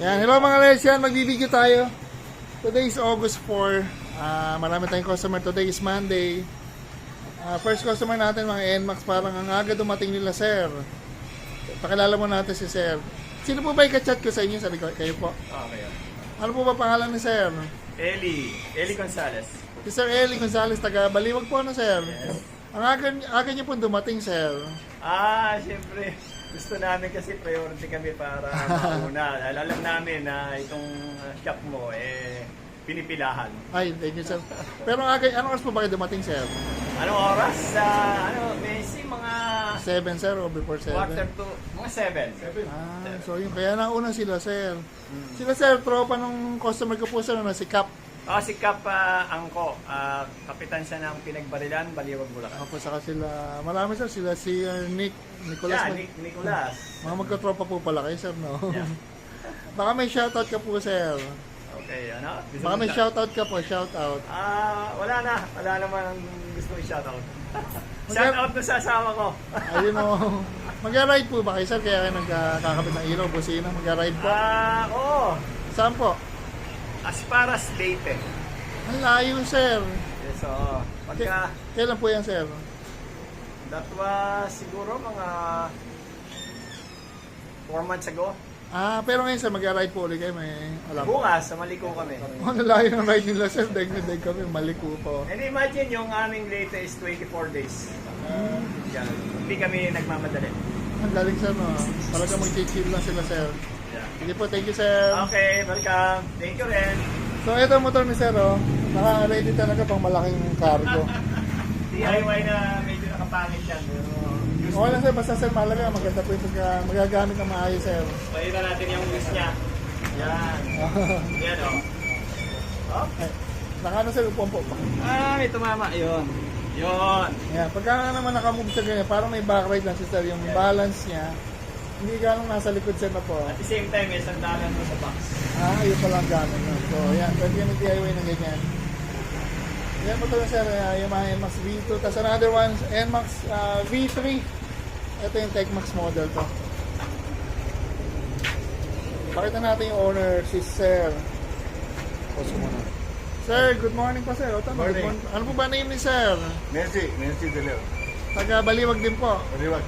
Yan, hello mga guys, yan, magbibigyo tayo. Today is August 4. Marami tayong customer. Today is Monday. First customer natin mga NMAX, parang ang aga dumating nila, sir. Pakilala mo natin si sir. Sino po ba i-chat ko sa inyo? Sabi ko, kayo po. Okay. Ano po ba pangalan ni sir? Eli Gonzalez. Si Sir Eli Gonzalez, taga Baliwag po, ano sir? Yes. Ang aga niyo po dumating, sir. Siyempre, gusto namin kasi priority kami para mauna. Alam namin na itong shop mo, pinipilahan. Ay, thank you, sir. Pero ang aga, anong oras po ba kayo dumating, sir? Anong oras? Messi, mga 7, sir, o before 7? quarter to, mga 7. So yun, kaya nauna sila, sir. Sila, sir, tropa nung customer ko po, sir, na si Cap. Si Cap Angko, kapitan siya ng Pinagbarilan, Baliwag, Bulacan. Ako saka sila, marami, sir, sila si Nicolas. Nicolas. Mga magkatropa po pala kayo, sir, no? Yeah. Baka may shoutout ka po, sir. Okay, ano? Baka may shoutout ka po, shoutout. Wala na. Wala naman gusto i-shoutout. Shoutout na sa asawa ko. Ayun o. Mag-ride po ba kayo, sir? Kaya kayo nagkakabit ng ilaw, busina. Mag-ride po. Oo. Saan po? Asparas Leyte. Ang layo, sir. Yes, oo. Kailan po yan, sir? That was siguro mga 4 months ago. Pero ngayon, sir, mag-ride po ulit kayo. May alam po. Bukas, sa Maliko kami. Ang layo ng ride nila, sir. Deg na deg kami. Maliko po. And imagine, yung aming Leyte is 24 days. Yan. Hindi kami nagmamadali. Ang galing, sir, no? Talaga mag-chill lang sila, sir. Yeah. Sige po, thank you, sir. Okay, welcome. Thank you rin. So, ito ang motor ni sir, oh. Naka-ready talaga pang malaking cargo. DIY na medyo nakapangit yan. Okay lang, sir. Basta, sir, malaga. Maganda po yung magagamit ng maayos, sir. Pakita natin yung wheels niya. Yan. Yan, o. Okay. Naka, sir, upon po. May tumama. Yun. Yun. Yan. Pagka naman nakamove sa ganyan, parang may backride lang, sir. Yung balance niya, hindi ganong nasa likod, sir, na po. At the same time, may sandalan mo sa box. Yun pala ang gamit, no? So, yan. Pwede yung DIY ng ganyan. Yan po ito, sir. Yung mga NMAX V2. Tapos another one, NMAX V3. Ito yung TechMax model to. Pakita natin yung owner, si Sir. Pause muna. Sir, good morning po, sir. Good Morning. Ano po ba name ni Sir? Nancy De Leo. Taga Baliwag din po. Maliwag.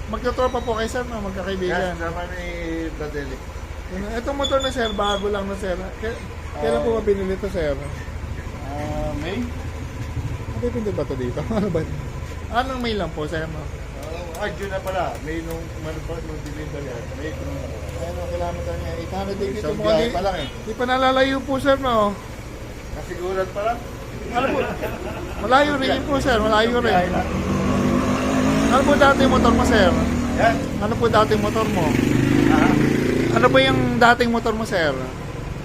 Magkatropa po kay Sir, no? Magkakaibigan. Yes, naman ni Bradley. Itong motor na, Sir, bago lang na, Sir. Kailan po ba binili to, Sir? May? Depende ba to dito? Ano ba? Anong May lang po, Sir? No? June na pala. May nung delivery. May nung Ano, kilometer niya? 800 dito. isang biyahe pa lang eh. Di pa nalalayo po, Sir, no? Kasiguran pa lang. Ano po? Malayo rin po, Sir. Malayo Biyahe rin. lang. Ano po dati yung motor mo, Sir? Yan. Ano po dati yung motor mo? Ha? Ano ba yung dating motor mo, Sir?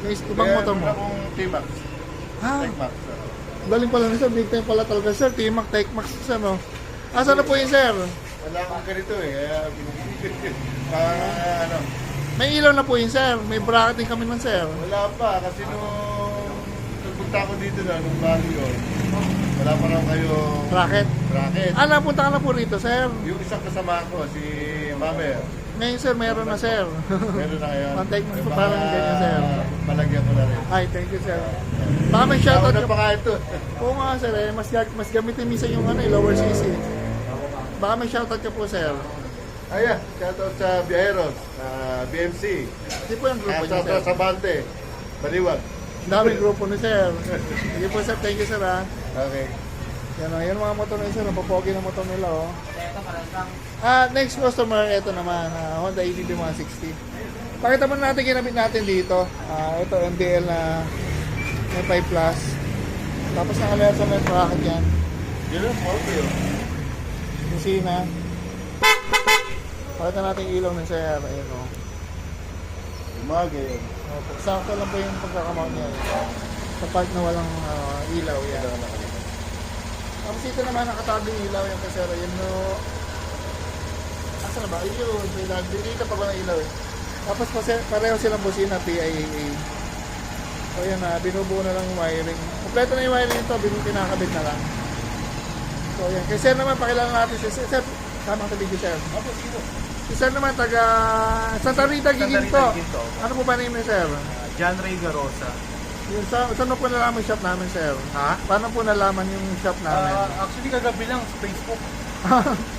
Yung ibang Kaya motor mo? meron akong T-Max. Tech-Max. Galing pala na, Sir. Big time pala talaga, Sir. T-Max, TechMax, Sir, no? Asan na po yun, Sir? Wala akong ganito eh. Kaya ano. May ilaw na po yun, Sir. May bracket din kami nun, Sir. Wala pa. Kasi nung nagpunta ako dito na, nung bagyo, wala pa raw kayo Bracket. bracket. Napunta ka na po rito, Sir. Yung isang kasama ko, si Mamer. Ngayon, Sir, meron na, Sir. Meron na ngayon. Ang Tech-Max May po mga parang ganyan, sir. Palagyan ko na rin. Ay, thank you, Sir. Baka may shoutout Nauna ka pa nga ito. Oo nga, Sir. Mas gamitin minsan yung lower CC. Baka may shoutout ka po, Sir. Ayan, shoutout sa Biaheros, BMC, Hindi po yung grupo niya, sa Sir. Sabante, Baliwag. Ang daming grupo ni Sir. Sige po, Sir. Thank you, Sir, ha. Okay. Yan mga motor na Sir. Napapogi ng motor nila, oh. Next customer, ito naman. Honda EDV 160. Pakita mo natin ginamit natin dito. Ito, MDL na may 5 Plus. Tapos nakalaya sa may bracket yan. Yun ang okay. Kusina. Pakita natin yung ilaw ni Sir. Ayun, oh. Umaga yun. Opo. Sakto lang po yung pagkakamount niya. Sa part na walang ilaw yan. Tapos ito naman nakatago yung ilaw yung kasero. Yun, no. Asa na ba? Ayun. Dito pa ba ng ilaw eh. Tapos pareho silang busina PIAA. So yun na, binubuo na lang yung wiring. Kompleto na yung wiring ito, pinakabit na lang. So yan. Kay Sir naman, pakilala natin si Sir. Tamang tabi si Sir. Ako, sino? Si Sir naman, taga Santa Rita, Giginto. Ano po ba name ni sir? John Ray Garosa. Yung saan po nalaman yung shop namin, sir? Ha? Paano po nalaman yung shop namin? Actually, kagabi lang sa Facebook.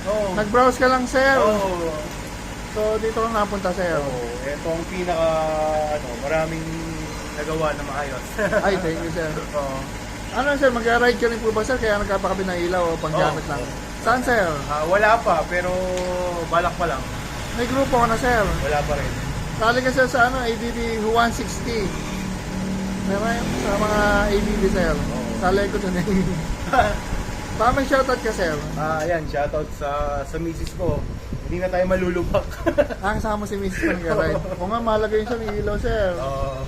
Oo. Nag-browse ka lang, sir. Oo. So, dito lang napunta, sir. Oo. Ito ang pinaka, maraming nagawa na maayos. Ay, thank you, sir. Oo. Ano, sir? Mag-ride ka rin po ba, sir? Kaya nagkapakabit ng ilaw o panggamit Oo. lang? Saan, sir? Wala pa, pero balak pa lang. May grupo ko na, sir. Wala pa rin. Sali ka, sir, sa ADB 160. Meron sa mga ADB, sir. Sali ko dun eh. Baka may shoutout ka, sir. Ayan, shoutout sa misis ko. Hindi na tayo malulubak. Kasama si Mrs. Pang ride. O nga, malagay siya ng ilaw, sir. Oo.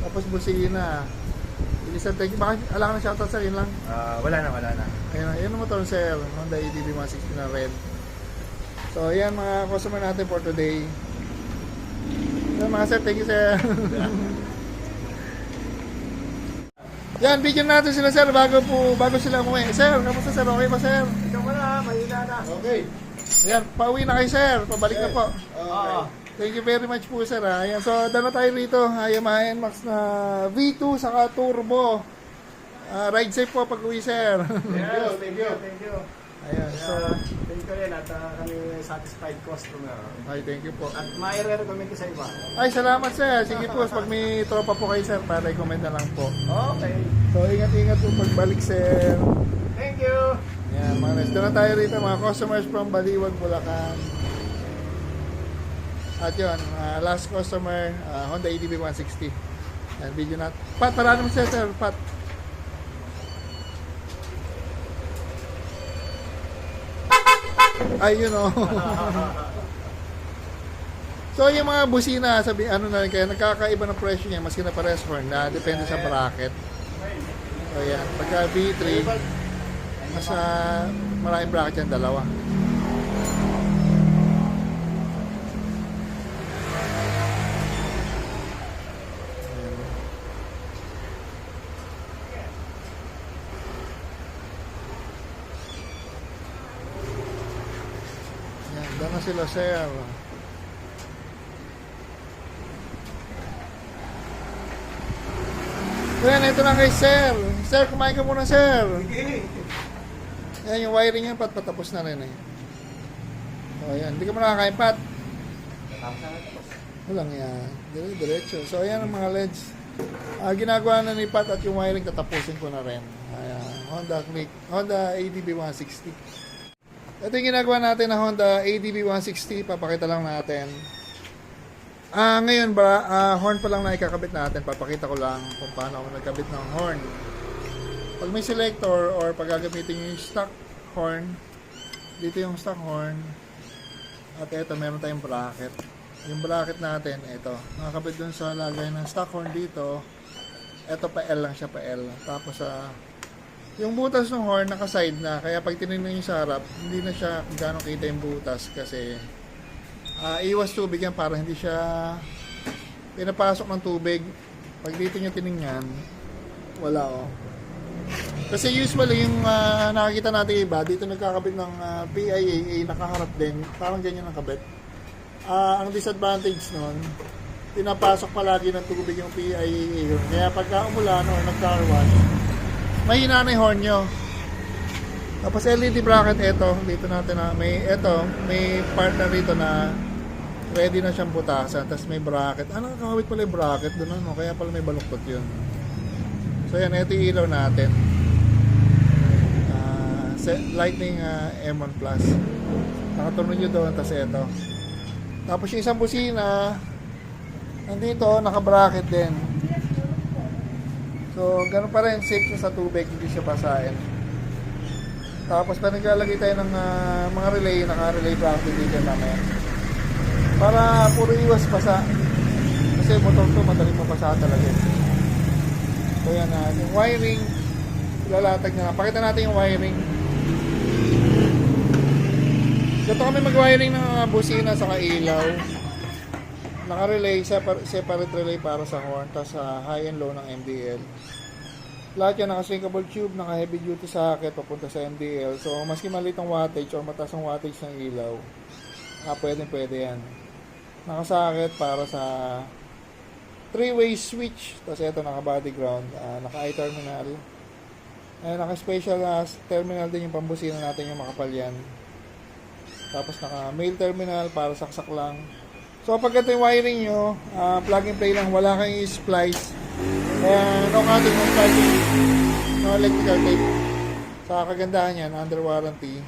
Tapos busina. Isang thank you. Baka alam ka ng shoutout, sir. Yun lang. Wala na. Ayun mo to, sir. Honda ADB 160 na red. So, ayan mga customer natin for today. So, mga sir, thank you, sir. Yan, bigyan natin sila, sir, bago sila umuwi. Sir, kamusta, sir? Okay ba, sir? Ikaw mo na, mahina na. Okay. Ayan, pauwi na kayo, sir. Pabalik na po. Oo. Thank you very much po, sir. Ayan, so, dala tayo rito. Yamaha NMAX na V2 saka turbo. Ride safe po pag uwi, sir. Yes, thank you. Ayan, so, Thank you rin at kami satisfied customer. ay, thank you po. At mai-recommend ko sa iba. Ay, salamat, sir. Sige po, pag may tropa po kayo, sir, para i-comment na lang po. Okay. So, ingat-ingat po pagbalik, sir. Thank you. Yan, mga guys. Doon na tayo rito, mga customers from Baliwag, Bulacan. At yun, last customer, Honda ADB 160. Yan, video natin. Pat, para naman sir, Pat. Ay, yun o. So, yung mga busina, sabi, ano na rin kaya, nagkakaiba ng presyo niya, maski na pares horn, na depende sa bracket. So, yan. Pagka V3, mas maraming bracket yan, dalawa. Yan, doon na sila, sir. Yan, ito na kay sir. Sir, kumain ka muna, sir. Yan, yung wiring yan, Pat, patapos na rin eh. So, ayan. Hindi ka muna nakakain, Pat. Walang yan. Diretso. So, ayan ang mga LEDs. Ginagawa na ni Pat at yung wiring, tatapusin ko na rin. Ayan. Honda ADB 160. Ito yung ginagawa natin na Honda ADB 160. Papakita lang natin. Ngayon ba, horn pa lang na ikakabit natin. Papakita ko lang kung paano ako nagkabit ng horn. Pag may selector or pag gagamitin yung stock horn, dito yung stock horn. At ito, meron tayong bracket. Yung bracket natin, ito. Nakakabit dun sa lagay ng stock horn dito. Ito pa L lang siya, pa L. Tapos yung butas ng horn naka-side na. Kaya pag tinignan nyo sa harap, hindi na siya kung gaano kita yung butas. Kasi iwas tubig yan para hindi siya pinapasok ng tubig. Pag dito nyo tinignan, wala oh. Kasi usually yung nakikita natin iba, dito nagkakabit ng PIAA, nakaharap din, parang ganyan ang kabit. Ang disadvantage nun, pinapasok palagi ng tubig yung PIAA yun. Kaya pagka umulan o nagka-wash, mahina na yung horn nyo. Tapos LED bracket, ito, dito natin na may part na rito na ready na siyang butasan. Tapos may bracket. Nakakawit pala yung bracket doon, no? Kaya pala may baluktot yun. So yan, ito yung ilaw natin. Lightning M1 Plus. Nakatunog nyo doon, tapos ito. Tapos yung isang busina, nandito, naka-bracket din. So, ganun pa rin, safe siya sa tubig, hindi siya basahin. Tapos pa naglalagay tayo ng mga relay, naka-relay bracket dito namin. Para puro iwas pasa. Kasi motor to, madaling mapasa talaga. So yan, yung wiring, lalatag na. Pakita natin yung wiring. Dito kami mag-wiring ng busina sa ilaw. Naka-relay, separate relay para sa horn, tapos high and low ng MDL. Lahat yan naka-sinkable tube, naka-heavy duty socket papunta sa MDL. So, maski maliit ang wattage o mataas ang wattage ng ilaw, pwede yan. Naka-socket para sa 3-way switch. Tapos ito naka-body ground, naka-eye terminal. Naka-special terminal din yung pambusina natin yung makapal yan. Tapos naka-male terminal para saksak lang. So pag ito yung wiring nyo, plug and play lang, wala kang i-splice. No cutting, no splicing, no electrical tape. Sa kagandahan yan, under warranty.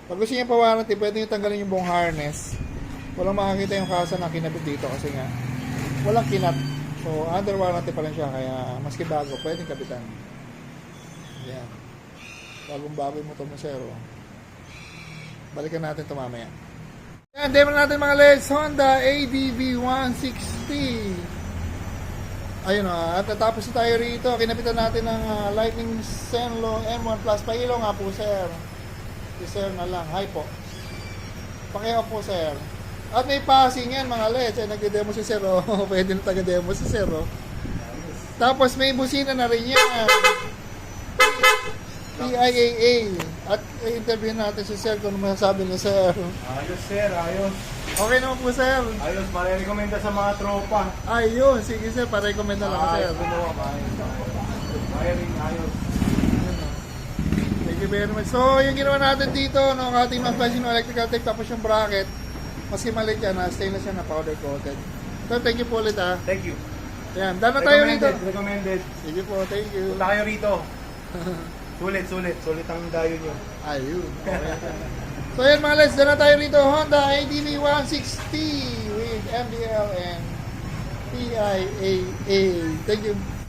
Pag gusto nyo pa warranty, pwede nyo tanggalin yung buong harness. Walang makakita yung kasa na kinabit dito kasi nga walang kinat. So under warranty pa rin siya, kaya maski bago, pwedeng kabitan. Yan. Bagong bago yung motor mo, sir. Balikan natin ito mamaya. Yan, demo natin mga LEDs. Honda ADV 160. Ayun at natapos na tayo rito. Kinapitan natin ng Lightning Zenlo M1 Plus. Pailaw nga po, sir. Si sir na lang. Hi po. Pakihaw po, sir. At may passing yan mga LEDs. Ay, nagde-demo si sir. Pwede na taga-demo si sir. Tapos may busina na rin yan. PIAA. At interview natin si sir kung ano masasabi ni sir. Ayos sir, ayos. Okay naman po, sir. Ayos, marirekomenda sa mga tropa. Ayun, sige sir, pa-recommend na lang ko, sir. Wiring, ayos. Thank you very much. So, yung ginawa natin dito, no, ang ating mga fashion electrical tape, tapos yung bracket, maski maliit yan, stainless yan na powder coated. So, thank you po ulit, ha. Thank you. Yan, daan na tayo rito. Recommended. Sige po, thank you. Punta kayo rito. Sulit ang dayo nyo. Ayun. Okay. So, yan mga LEDs, daan na tayo rito. Honda ADV 160 with MDL and PIAA. Thank you.